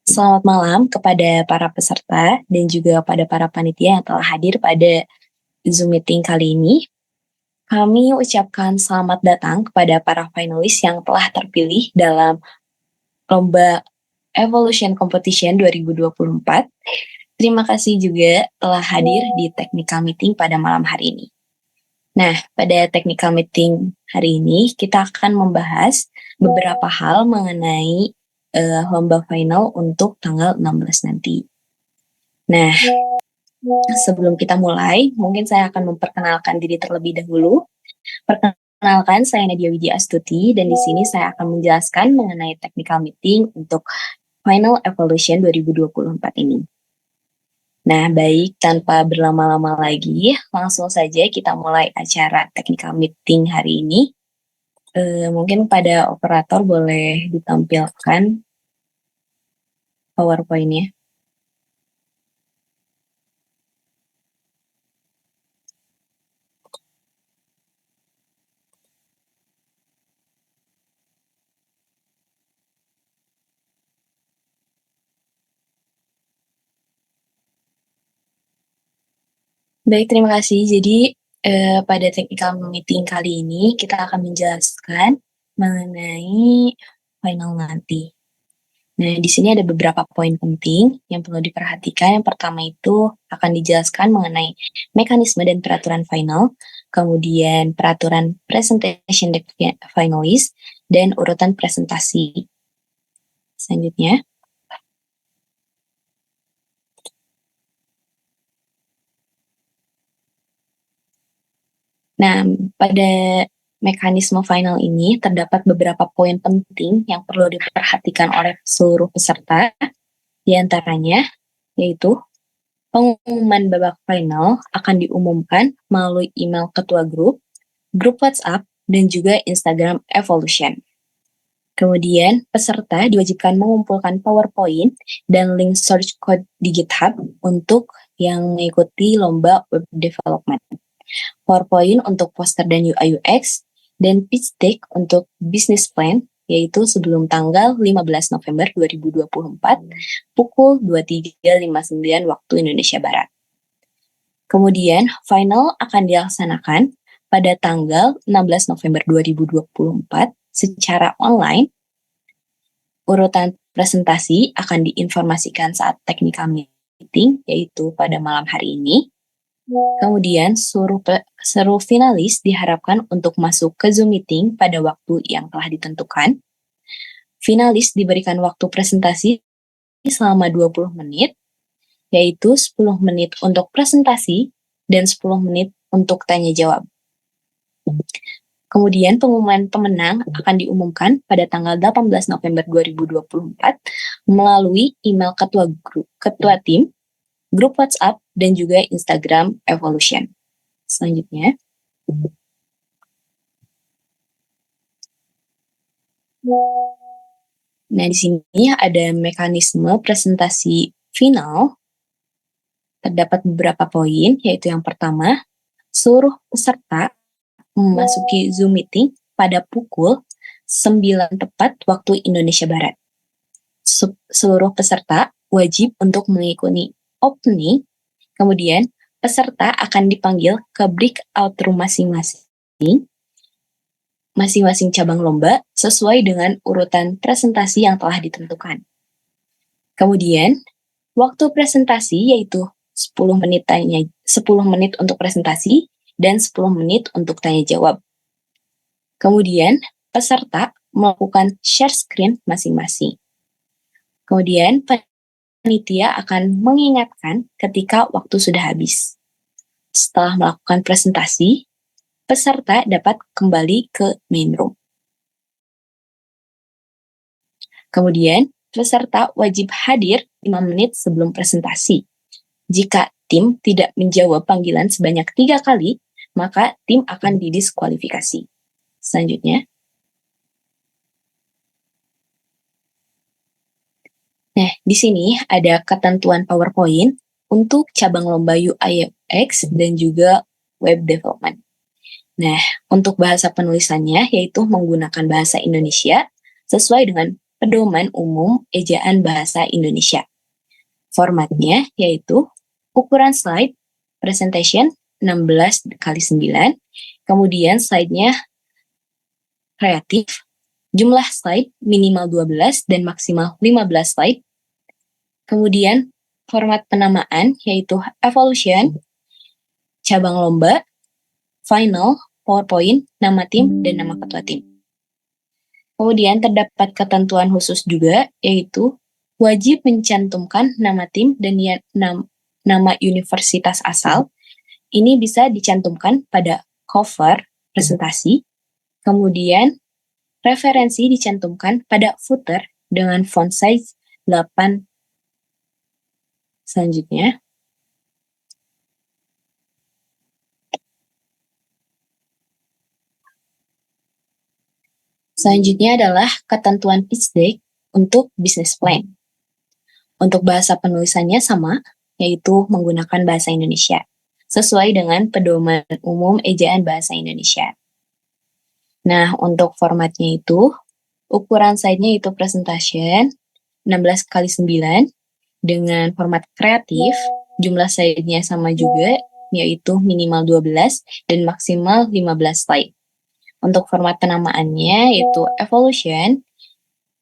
Selamat malam kepada para peserta dan juga pada para panitia yang telah hadir pada Zoom meeting kali ini. Kami ucapkan selamat datang kepada para finalis yang telah terpilih dalam Lomba Evolution Competition 2024. Terima kasih juga telah hadir di technical meeting pada malam hari ini. Nah, pada technical meeting hari ini kita akan membahas beberapa hal mengenai lomba final untuk tanggal 16 nanti. Nah, sebelum kita mulai, mungkin saya akan memperkenalkan diri terlebih dahulu. Perkenalkan, saya Nadia Widya Astuti, dan di sini saya akan menjelaskan mengenai technical meeting untuk Final Evolution 2024 ini. Nah, baik, tanpa berlama-lama lagi, langsung saja kita mulai acara technical meeting hari ini. Mungkin pada operator boleh ditampilkan PowerPoint-nya. Baik, terima kasih. Jadi, pada technical meeting kali ini, kita akan menjelaskan mengenai final nanti. Nah, di sini ada beberapa poin penting yang perlu diperhatikan. Yang pertama itu akan dijelaskan mengenai mekanisme dan peraturan final, kemudian peraturan presentation finalist, dan urutan presentasi. Selanjutnya, nah, pada mekanisme final ini terdapat beberapa poin penting yang perlu diperhatikan oleh seluruh peserta. Di antaranya yaitu pengumuman babak final akan diumumkan melalui email ketua grup WhatsApp, dan juga Instagram Evolution. Kemudian, peserta diwajibkan mengumpulkan PowerPoint dan link source code di GitHub untuk yang mengikuti lomba web development. PowerPoint untuk poster dan UI UX, dan pitch deck untuk business plan, yaitu sebelum tanggal 15 November 2024, pukul 23.59 waktu Indonesia Barat. Kemudian, final akan dilaksanakan pada tanggal 16 November 2024 secara online. Urutan presentasi akan diinformasikan saat technical meeting, yaitu pada malam hari ini. Kemudian, seluruh finalis diharapkan untuk masuk ke Zoom meeting pada waktu yang telah ditentukan. Finalis diberikan waktu presentasi selama 20 menit, yaitu 10 menit untuk presentasi dan 10 menit untuk tanya jawab. Kemudian pengumuman pemenang akan diumumkan pada tanggal 18 November 2024 melalui email ketua tim, grup WhatsApp, dan juga Instagram Evolution. Selanjutnya, nah di sini ada mekanisme presentasi final. Terdapat beberapa poin, yaitu yang pertama, seluruh peserta memasuki Zoom meeting pada pukul 9 tepat waktu Indonesia Barat. Seluruh peserta wajib untuk mengikuti opening, kemudian peserta akan dipanggil ke breakout room masing-masing cabang lomba sesuai dengan urutan presentasi yang telah ditentukan. Kemudian, waktu presentasi yaitu 10 menit untuk presentasi dan 10 menit untuk tanya jawab. Kemudian, peserta melakukan share screen masing-masing. Kemudian, panitia akan mengingatkan ketika waktu sudah habis. Setelah melakukan presentasi, peserta dapat kembali ke main room. Kemudian, peserta wajib hadir 5 menit sebelum presentasi. Jika tim tidak menjawab panggilan sebanyak 3 kali, maka tim akan didiskualifikasi. Selanjutnya, nah di sini ada ketentuan PowerPoint untuk cabang lomba UI UX dan juga web development. Nah, untuk bahasa penulisannya yaitu menggunakan bahasa Indonesia sesuai dengan Pedoman Umum Ejaan Bahasa Indonesia. Formatnya yaitu ukuran slide, presentation 16 kali 9, kemudian slide-nya kreatif, jumlah slide minimal 12 dan maksimal 15 slide. Kemudian format penamaan yaitu evolution, cabang lomba, final, PowerPoint, nama tim, dan nama ketua tim. Kemudian terdapat ketentuan khusus juga yaitu wajib mencantumkan nama tim dan nama universitas asal. Ini bisa dicantumkan pada cover presentasi. Kemudian referensi dicantumkan pada footer dengan font size 8. Selanjutnya, adalah ketentuan pitch deck untuk business plan. Untuk bahasa penulisannya sama, yaitu menggunakan bahasa Indonesia, sesuai dengan Pedoman Umum Ejaan Bahasa Indonesia. Nah, untuk formatnya itu, ukuran slide-nya itu presentation 16 kali 9 dengan format kreatif, jumlah slide-nya sama juga, yaitu minimal 12 dan maksimal 15 slide. Untuk format penamaannya yaitu evolution,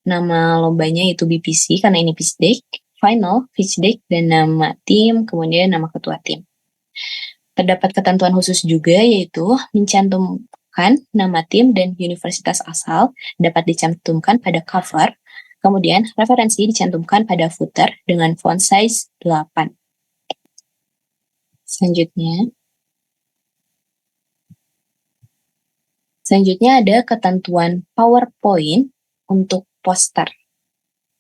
nama lombanya itu BPC karena ini pitch deck, final, pitch deck, dan nama tim, kemudian nama ketua tim. Terdapat ketentuan khusus juga yaitu mencantumkan nama tim dan universitas asal dapat dicantumkan pada cover, kemudian referensi dicantumkan pada footer dengan font size 8. Selanjutnya ada ketentuan PowerPoint untuk poster.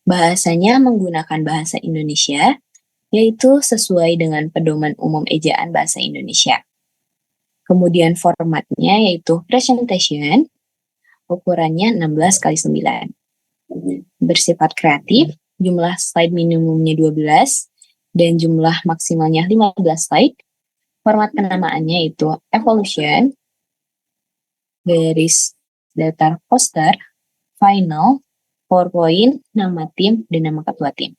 Bahasanya menggunakan bahasa Indonesia, yaitu sesuai dengan Pedoman Umum Ejaan Bahasa Indonesia. Kemudian formatnya yaitu presentation, ukurannya 16 kali 9. Bersifat kreatif, jumlah slide minimumnya 12, dan jumlah maksimalnya 15 slide. Format penamaannya itu evolution, garis datar poster, final, PowerPoint, nama tim, dan nama ketua tim.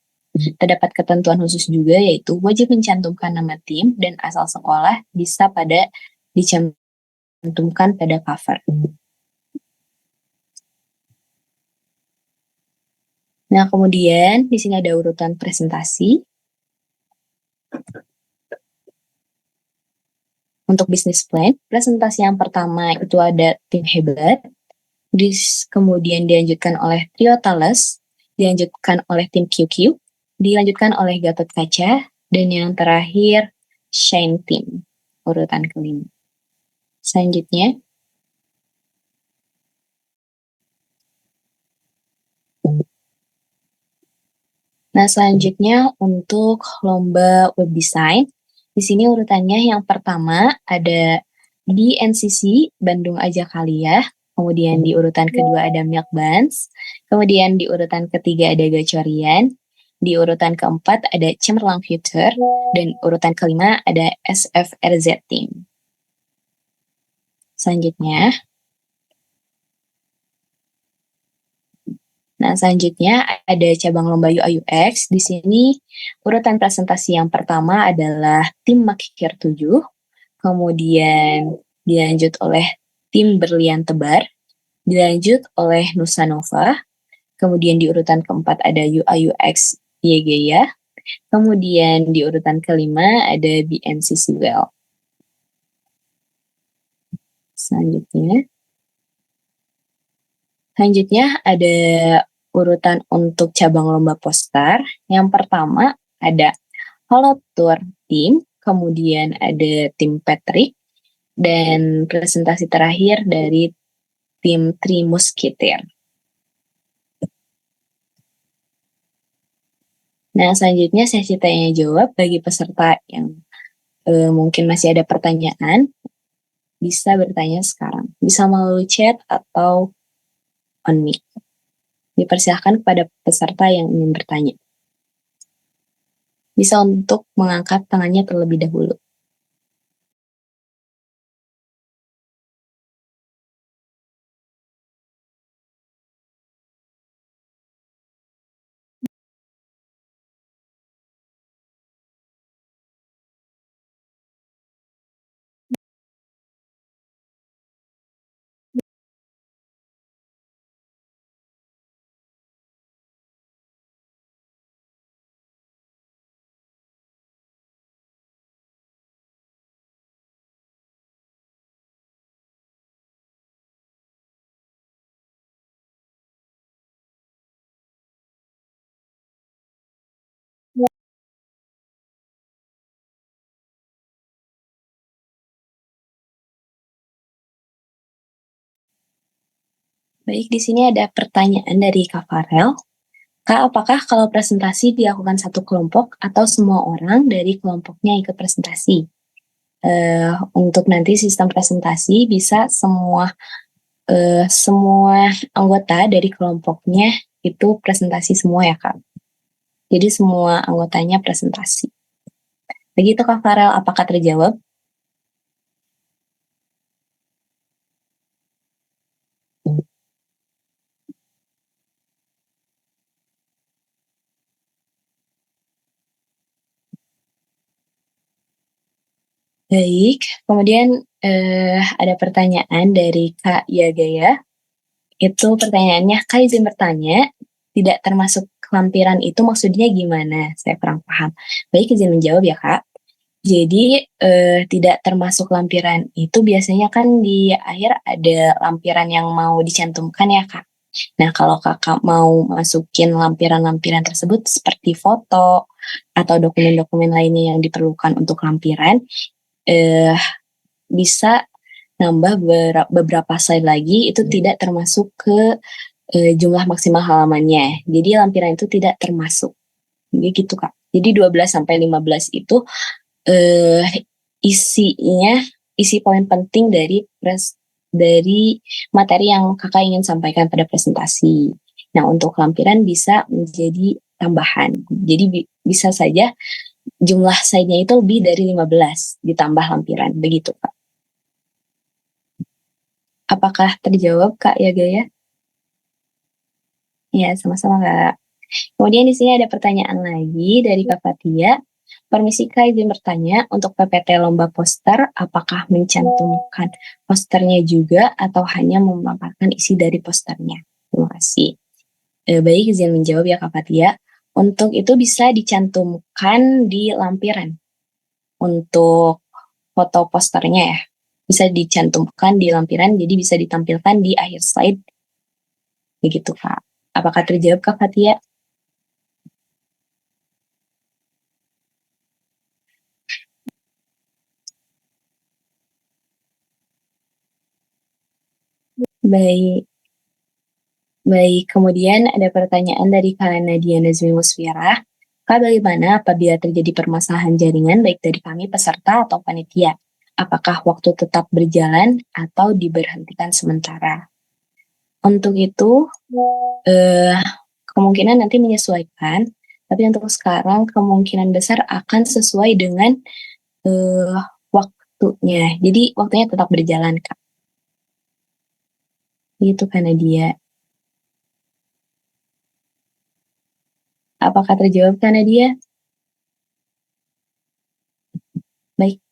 Terdapat ketentuan khusus juga yaitu wajib mencantumkan nama tim dan asal sekolah bisa dicantumkan pada cover. Nah, kemudian di sini ada urutan presentasi. Untuk bisnis plan, presentasi yang pertama itu ada tim hebat, kemudian dilanjutkan oleh trio Thales, dilanjutkan oleh tim QQ, dilanjutkan oleh Gatot Kaca, dan yang terakhir Shine Team, urutan kelima. Selanjutnya, untuk lomba web design, di sini urutannya yang pertama ada BNCC Bandung Ajakaliyah, kemudian di urutan kedua ada Milk Buns, kemudian di urutan ketiga ada Gacorian, di urutan keempat ada Cemerlang Future, dan urutan kelima ada SFRZ Team. Selanjutnya ada cabang lomba UI UX. Di sini urutan presentasi yang pertama adalah tim Makikir 7, kemudian dilanjut oleh tim Berlian Tebar, dilanjut oleh Nusa Nova, kemudian di urutan keempat ada UI UX YGya, kemudian di urutan kelima ada BNCC Well. Selanjutnya ada urutan untuk cabang lomba poster. Yang pertama ada Holo Tour Team, kemudian ada tim Patrick, dan presentasi terakhir dari tim Three Musketeer. Nah, selanjutnya sesi tanya jawab bagi peserta yang mungkin masih ada pertanyaan, bisa bertanya sekarang. Bisa melalui chat atau on mic. Dipersilakan kepada peserta yang ingin bertanya. Bisa untuk mengangkat tangannya terlebih dahulu. Baik, di sini ada pertanyaan dari Kak Farel. Kak, apakah kalau presentasi dilakukan satu kelompok atau semua orang dari kelompoknya ikut presentasi? Untuk nanti sistem presentasi bisa semua anggota dari kelompoknya itu presentasi semua ya Kak. Jadi semua anggotanya presentasi. Begitu Kak Farel, apakah terjawab? Baik, kemudian ada pertanyaan dari Kak Yagaya. Itu pertanyaannya, Kak izin bertanya, tidak termasuk lampiran itu maksudnya gimana? Saya kurang paham. Baik, izin menjawab ya Kak. Jadi tidak termasuk lampiran itu biasanya kan di akhir ada lampiran yang mau dicantumkan ya Kak. Nah kalau Kakak mau masukin lampiran-lampiran tersebut seperti foto atau dokumen-dokumen lainnya yang diperlukan untuk lampiran, eh, bisa nambah beberapa slide lagi itu tidak termasuk ke jumlah maksimal halamannya. Jadi lampiran itu tidak termasuk. Jadi gitu Kak. Jadi 12 sampai 15 itu eh isinya isi poin penting dari materi yang Kakak ingin sampaikan pada presentasi. Nah, untuk lampiran bisa menjadi tambahan. Jadi bisa saja jumlah slide-nya itu lebih dari 15 ditambah lampiran. Begitu, Kak. Apakah terjawab, Kak ya Gaya? Ya, sama-sama, Kak. Kemudian di sini ada pertanyaan lagi dari Kak Fatia. Permisi Kak, izin bertanya, untuk PPT lomba poster, apakah mencantumkan posternya juga atau hanya memaparkan isi dari posternya? Terima kasih. Baik, izin menjawab ya Kak Fatia. Untuk itu bisa dicantumkan di lampiran. Untuk foto posternya ya, bisa dicantumkan di lampiran, jadi bisa ditampilkan di akhir slide. Begitu Kak. Apakah terjawab Kak Fatia? Baik. Baik, kemudian ada pertanyaan dari Kak Nadia Nazmi Musfira. Kak, bagaimana apabila terjadi permasalahan jaringan baik dari kami peserta atau panitia? Apakah waktu tetap berjalan atau diberhentikan sementara? Untuk itu, eh, kemungkinan nanti menyesuaikan, tapi untuk sekarang kemungkinan besar akan sesuai dengan eh, waktunya. Jadi waktunya tetap berjalan, Kak. Itu Kak Nadia. Apakah terjawab Kak Nadia? Baik.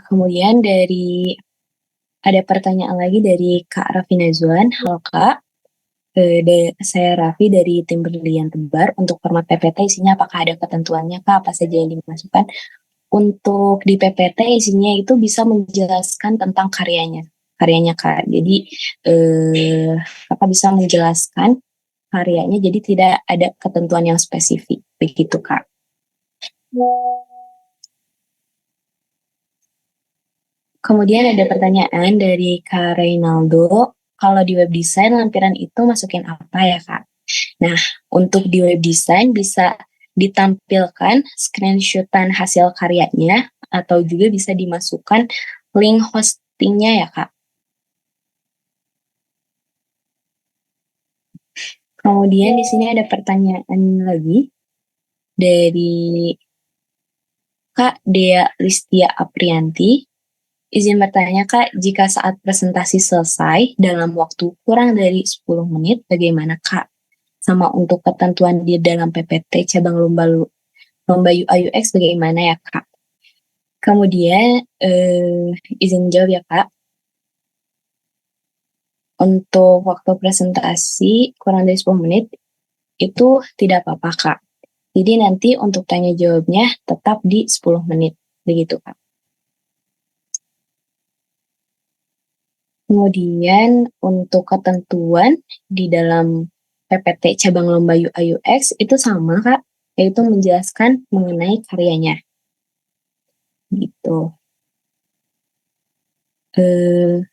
Kemudian ada pertanyaan lagi dari Kak Raffi Nazwan. Halo Kak, saya Raffi dari tim Berlian Tebar. Untuk format PPT isinya apakah ada ketentuannya Kak? Apa saja yang dimasukkan? Untuk di PPT isinya itu bisa menjelaskan tentang karyanya Kak. Jadi Kakak bisa menjelaskan karyanya, jadi tidak ada ketentuan yang spesifik. Begitu Kak. Kemudian ada pertanyaan dari Kak Reynaldo. Kalau di web design lampiran itu masukin apa ya Kak? Nah, untuk di web design bisa ditampilkan screenshotan hasil karyanya atau juga bisa dimasukkan link hostingnya ya Kak. Kemudian di sini ada pertanyaan lagi dari Kak Dea Listia Aprianti. Izin bertanya Kak, jika saat presentasi selesai dalam waktu kurang dari 10 menit, bagaimana Kak? Sama untuk ketentuan di dalam PPT cabang lomba UI UX bagaimana ya Kak? Kemudian izin jawab ya Kak. Untuk waktu presentasi kurang dari 10 menit itu tidak apa-apa Kak. Jadi nanti untuk tanya jawabnya tetap di 10 menit. Begitu, Kak. Kemudian untuk ketentuan di dalam PPT cabang lomba UI UX itu sama, Kak, yaitu menjelaskan mengenai karyanya. Gitu. Eh,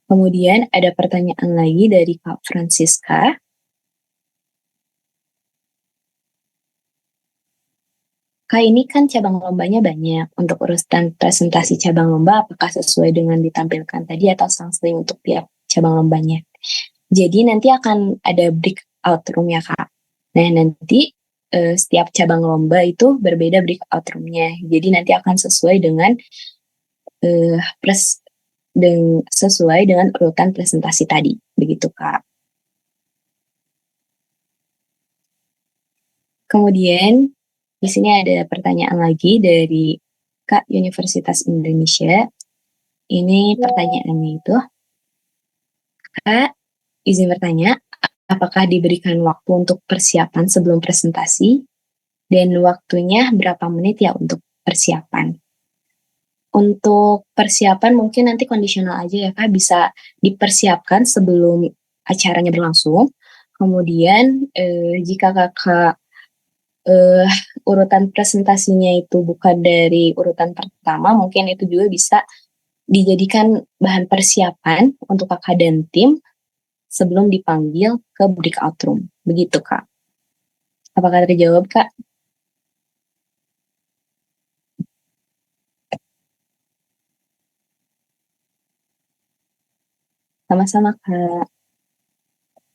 Kemudian ada pertanyaan lagi dari Kak Francisca. Kak, ini kan cabang lombanya banyak. Untuk urusan presentasi cabang lomba, apakah sesuai dengan ditampilkan tadi atau selang-seling untuk tiap cabang lombanya? Jadi nanti akan ada breakout room ya, Kak. Nah, nanti setiap cabang lomba itu berbeda breakout room-nya. Jadi nanti akan sesuai dengan eh, pres sesuai dengan urutan presentasi tadi. Begitu, Kak. Kemudian di sini ada pertanyaan lagi dari Kak Universitas Indonesia. Ini pertanyaannya itu, Kak, izin bertanya, apakah diberikan waktu untuk persiapan sebelum presentasi? Dan waktunya berapa menit ya untuk persiapan? Untuk persiapan mungkin nanti kondisional aja ya Kak, bisa dipersiapkan sebelum acaranya berlangsung. Kemudian jika Kakak eh, urutan presentasinya itu bukan dari urutan pertama, mungkin itu juga bisa dijadikan bahan persiapan untuk kakak dan tim sebelum dipanggil ke breakout room. Begitu, Kak. Apakah terjawab, Kak? Sama-sama, Kak.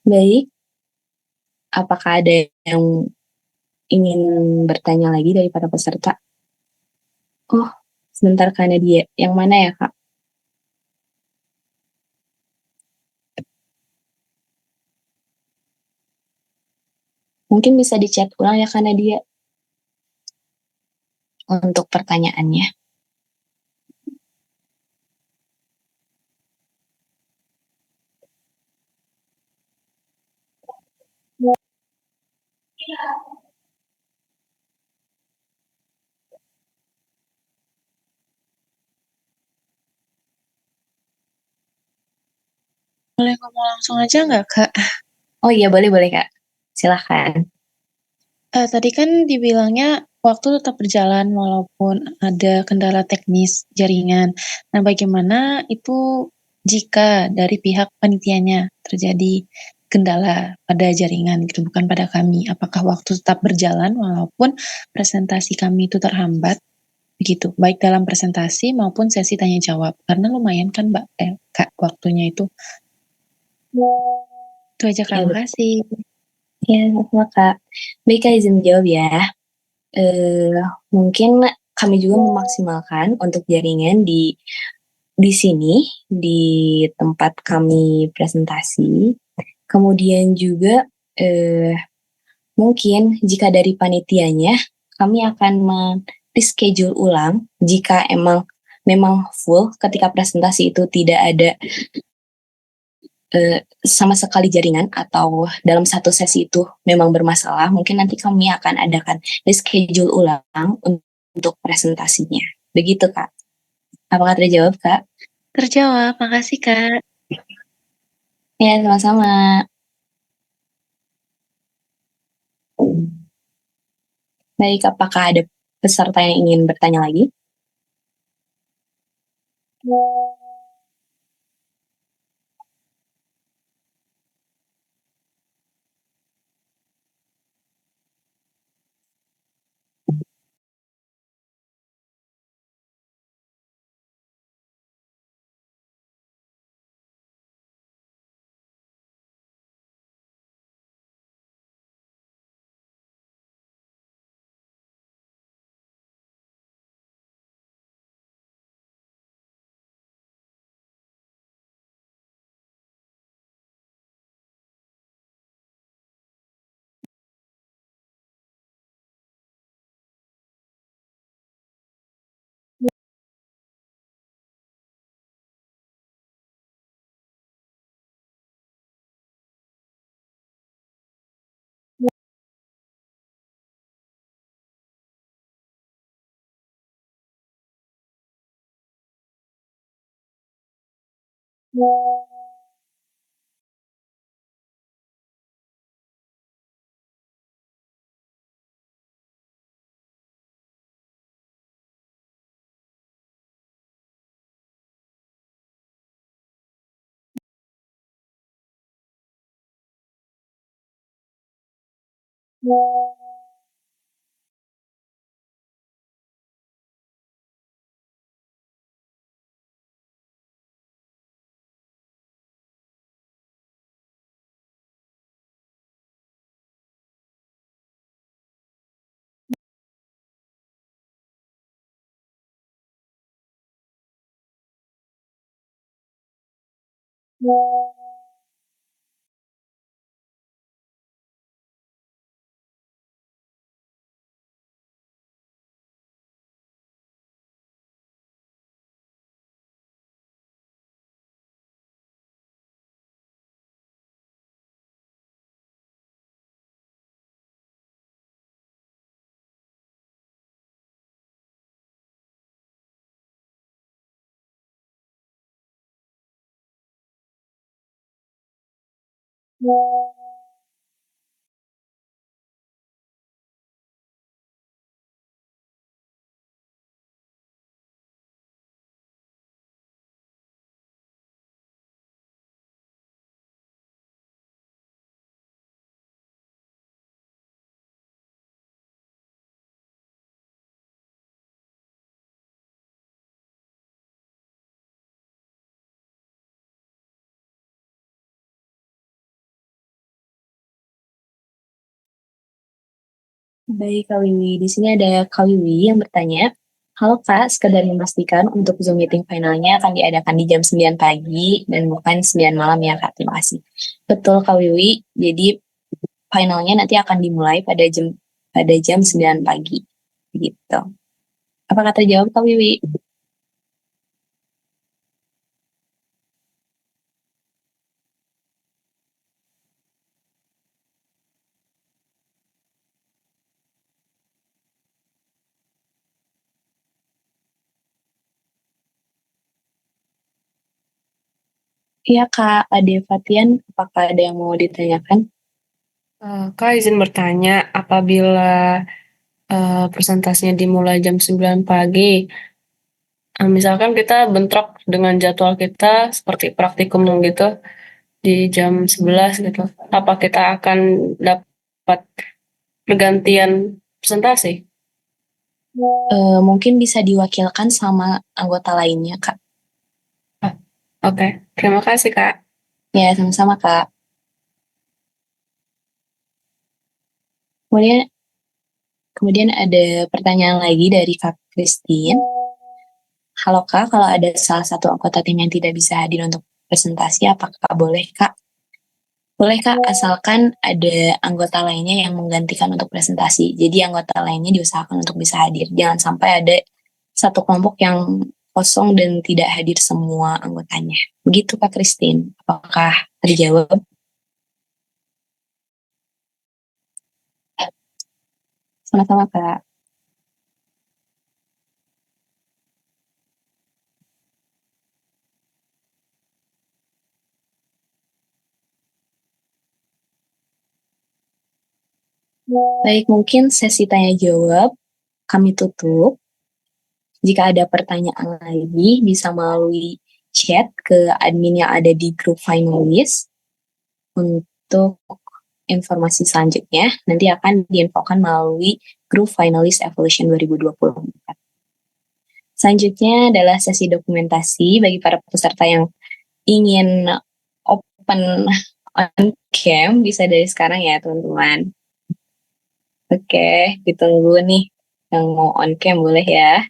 Baik, apakah ada yang ingin bertanya lagi dari para peserta? Oh, sebentar, Kak Nadia. Yang mana ya, Kak? Mungkin bisa dichat ulang ya, Kak Nadia, untuk pertanyaannya. Boleh ngomong langsung aja nggak, Kak? Oh iya, boleh-boleh, Kak. Silahkan. Tadi kan dibilangnya waktu tetap berjalan walaupun ada kendala teknis jaringan. Nah, bagaimana itu jika dari pihak panitianya terjadi kendala pada jaringan gitu, bukan pada kami? Apakah waktu tetap berjalan walaupun presentasi kami itu terhambat? Begitu, baik dalam presentasi maupun sesi tanya jawab. Karena lumayan kan, Mbak, Kak, waktunya itu. Itu aja, Kak. Ya, betul. Makasih. Ya, sama Kak. Baik, Kak, izin jawab ya. eh, Mungkin kami juga memaksimalkan untuk jaringan di sini, di tempat kami presentasi. Kemudian juga eh, mungkin jika dari panitianya, kami akan reschedule ulang jika memang full ketika presentasi itu tidak ada sama sekali jaringan atau dalam satu sesi itu memang bermasalah, mungkin nanti kami akan adakan reschedule ulang untuk presentasinya. Begitu, Kak. Apakah terjawab, Kak? Terjawab. Makasih, Kak. Ya, sama-sama. Baik, apakah ada peserta yang ingin bertanya lagi? Baik, Kak Wiwi. Di sini ada Kak Wiwi yang bertanya, halo Kak, sekedar memastikan untuk Zoom meeting finalnya akan diadakan di jam 9 pagi dan bukan 9 malam ya Kak. Terima kasih. Betul Kak Wiwi, jadi finalnya nanti akan dimulai pada jam 9 pagi. Gitu. Apakah terjawab Kak Wiwi? Iya Kak, Ade Fatian, apakah ada yang mau ditanyakan? Kak izin bertanya, apabila presentasinya dimulai jam 9 pagi, misalkan kita bentrok dengan jadwal kita seperti praktikum gitu di jam 11 gitu, apa kita akan dapat pergantian presentasi? Mungkin bisa diwakilkan sama anggota lainnya Kak. Ah, Oke, terima kasih Kak. Ya, sama-sama Kak. Kemudian Kemudian ada pertanyaan lagi dari Kak Christine. Halo Kak, kalau ada salah satu anggota tim yang tidak bisa hadir untuk presentasi, apakah boleh Kak? Boleh Kak, asalkan ada anggota lainnya yang menggantikan untuk presentasi. Jadi anggota lainnya diusahakan untuk bisa hadir. Jangan sampai ada satu kelompok yang kosong dan tidak hadir semua anggotanya. Begitu Kak Christine. Apakah terjawab? Sama-sama Kak. Baik, mungkin sesi tanya jawab kami tutup. Jika ada pertanyaan lagi, bisa melalui chat ke admin yang ada di grup finalis. Untuk informasi selanjutnya, nanti akan diinfokan melalui grup finalis Evolution 2024. Selanjutnya adalah sesi dokumentasi bagi para peserta yang ingin open on cam, bisa dari sekarang ya teman-teman. Oke, ditunggu nih yang mau on cam boleh ya.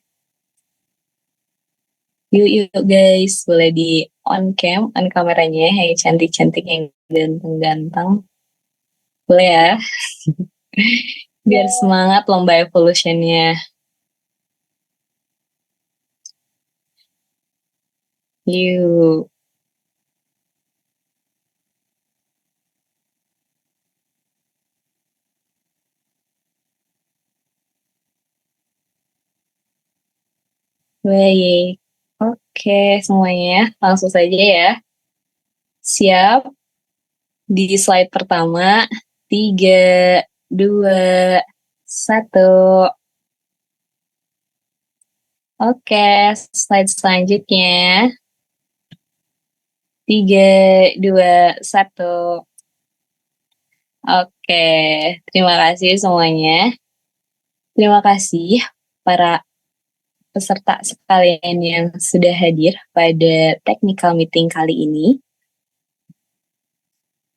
Yuk, yuk guys, boleh di on cam, on kameranya yang cantik-cantik, yang ganteng-ganteng. Boleh ya, biar semangat lomba evolutionnya. Yuk, baik. Oke, semuanya langsung saja ya. Siap? Di slide pertama, 3, 2, 1. Oke, slide selanjutnya. 3, 2, 1. Oke, terima kasih semuanya. Terima kasih para peserta sekalian yang sudah hadir pada technical meeting kali ini.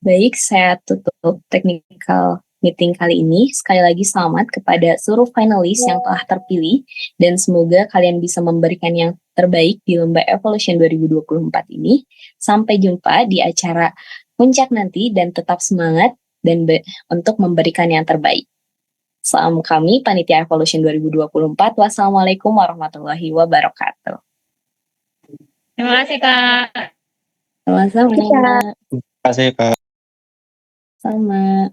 Baik, saya tutup technical meeting kali ini. Sekali lagi selamat kepada seluruh finalis yang telah terpilih dan semoga kalian bisa memberikan yang terbaik di Lomba Evolution 2024 ini. Sampai jumpa di acara puncak nanti dan tetap semangat dan untuk memberikan yang terbaik. Salam kami, Panitia Evolution 2024. Wassalamualaikum warahmatullahi wabarakatuh. Terima kasih, Kak. Sama-sama. Terima kasih, Kak. Sama.